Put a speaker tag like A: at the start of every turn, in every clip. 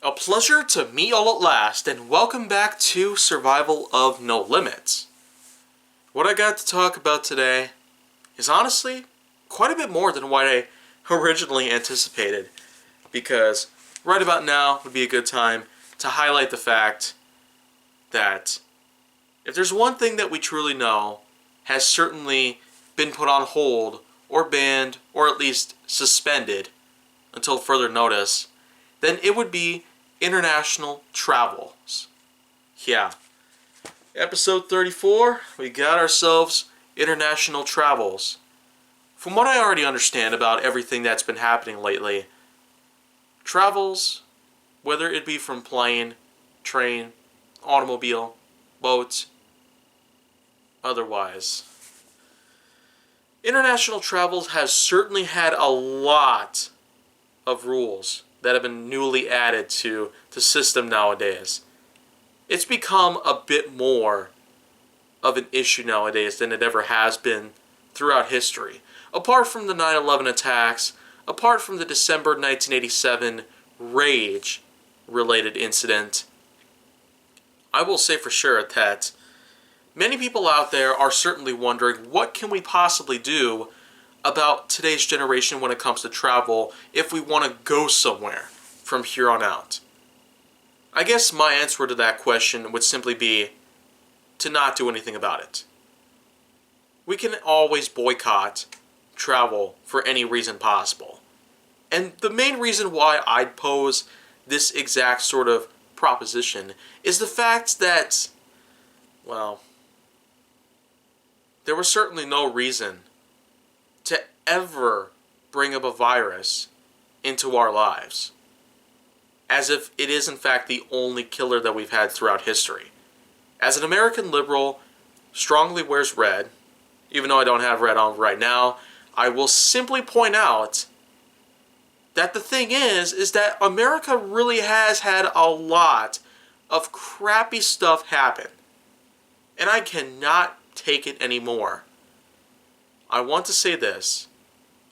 A: A pleasure to meet y'all at last, and welcome back to Survival of No Limits. What I got to talk about today is honestly quite a bit more than what I originally anticipated, because right about now would be a good time to highlight the fact that if there's one thing that we truly know has certainly been put on hold or banned or at least suspended until further notice, then it would be international travels. Yeah. Episode 34, we got ourselves international travels. From what I already understand about everything that's been happening lately, travels, whether it be from plane, train, automobile, boat, otherwise, international travels has certainly had a lot of rules that have been newly added to the system nowadays. It's become a bit more of an issue nowadays than it ever has been throughout history. Apart from the 9/11 attacks, apart from the December 1987 rage-related incident, I will say for sure that many people out there are certainly wondering, what can we possibly do about today's generation when it comes to travel if we want to go somewhere from here on out? I guess my answer to that question would simply be to not do anything about it. We can always boycott travel for any reason possible. And the main reason why I'd pose this exact sort of proposition is the fact that, well, there was certainly no reason to ever bring up a virus into our lives, as if it is in fact the only killer that we've had throughout history. As an American liberal strongly wears red, even though I don't have red on right now, I will simply point out that the thing is that America really has had a lot of crappy stuff happen, and I cannot take it anymore. I want to say this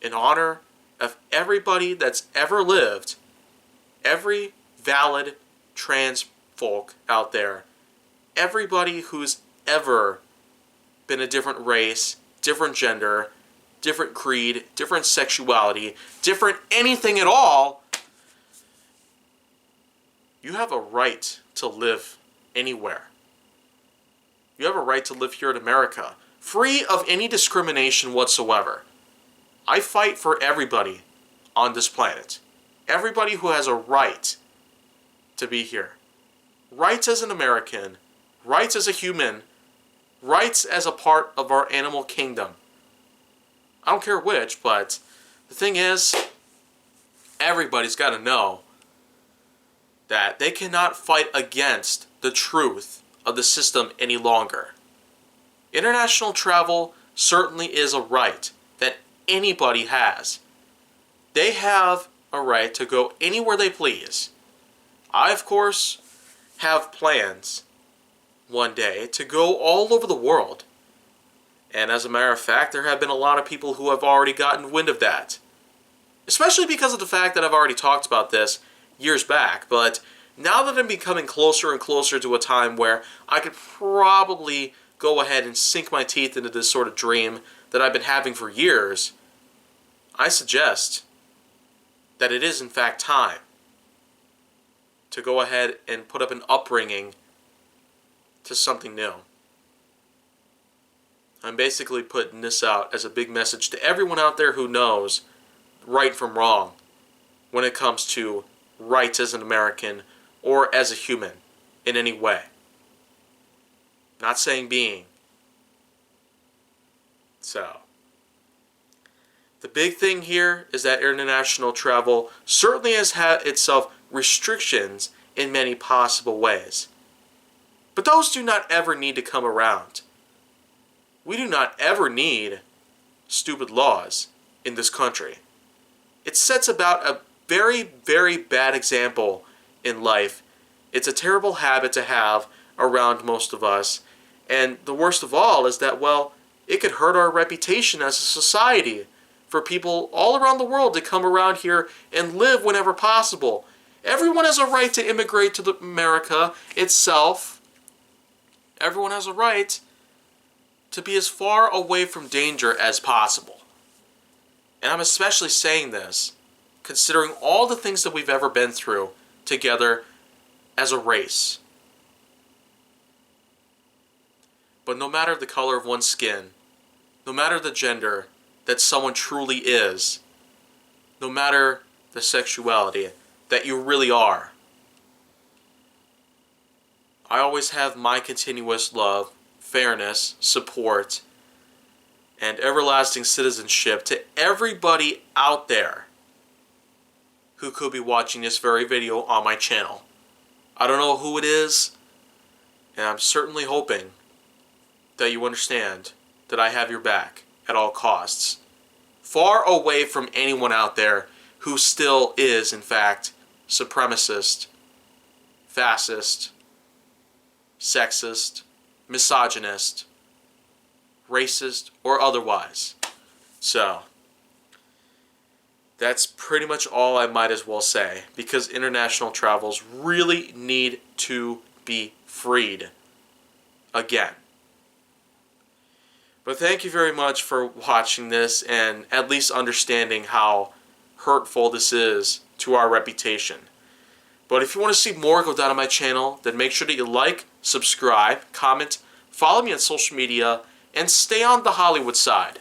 A: in honor of everybody that's ever lived, every valid trans folk out there, everybody who's ever been a different race, different gender, different creed, different sexuality, different anything at all. You have a right to live anywhere. You have a right to live here in America, free of any discrimination whatsoever. I fight for everybody on this planet. Everybody who has a right to be here. Rights as an American, rights as a human, rights as a part of our animal kingdom. I don't care which, but the thing is, everybody's got to know that they cannot fight against the truth of the system any longer. International travel certainly is a right that anybody has. They have a right to go anywhere they please. I, of course, have plans one day to go all over the world. And as a matter of fact, there have been a lot of people who have already gotten wind of that. Especially because of the fact that I've already talked about this years back. But now that I'm becoming closer and closer to a time where I could probably go ahead and sink my teeth into this sort of dream that I've been having for years, I suggest that it is in fact time to go ahead and put up an upbringing to something new. I'm basically putting this out as a big message to everyone out there who knows right from wrong when it comes to rights as an American or as a human in any way. Not saying being. So, the big thing here is that international travel certainly has had itself restrictions in many possible ways. But those do not ever need to come around. We do not ever need stupid laws in this country. It sets about a very, very bad example in life. It's a terrible habit to have around most of us. And the worst of all is that, well, it could hurt our reputation as a society for people all around the world to come around here and live whenever possible Everyone has a right to immigrate to America itself. Everyone has a right to be as far away from danger as possible. And I'm especially saying this considering all the things that we've ever been through together as a race. But no matter the color of one's skin, no matter the gender that someone truly is, no matter the sexuality that you really are, I always have my continuous love, fairness, support, and everlasting citizenship to everybody out there who could be watching this very video on my channel. I don't know who it is, and I'm certainly hoping that you understand that I have your back at all costs. Far away from anyone out there who still is, in fact, supremacist, fascist, sexist, misogynist, racist, or otherwise. So, that's pretty much all I might as well say, because international travels really need to be freed again. But thank you very much for watching this and at least understanding how hurtful this is to our reputation. But if you want to see more go down on my channel, then make sure that you like, subscribe, comment, follow me on social media, and stay on the Hollywood side.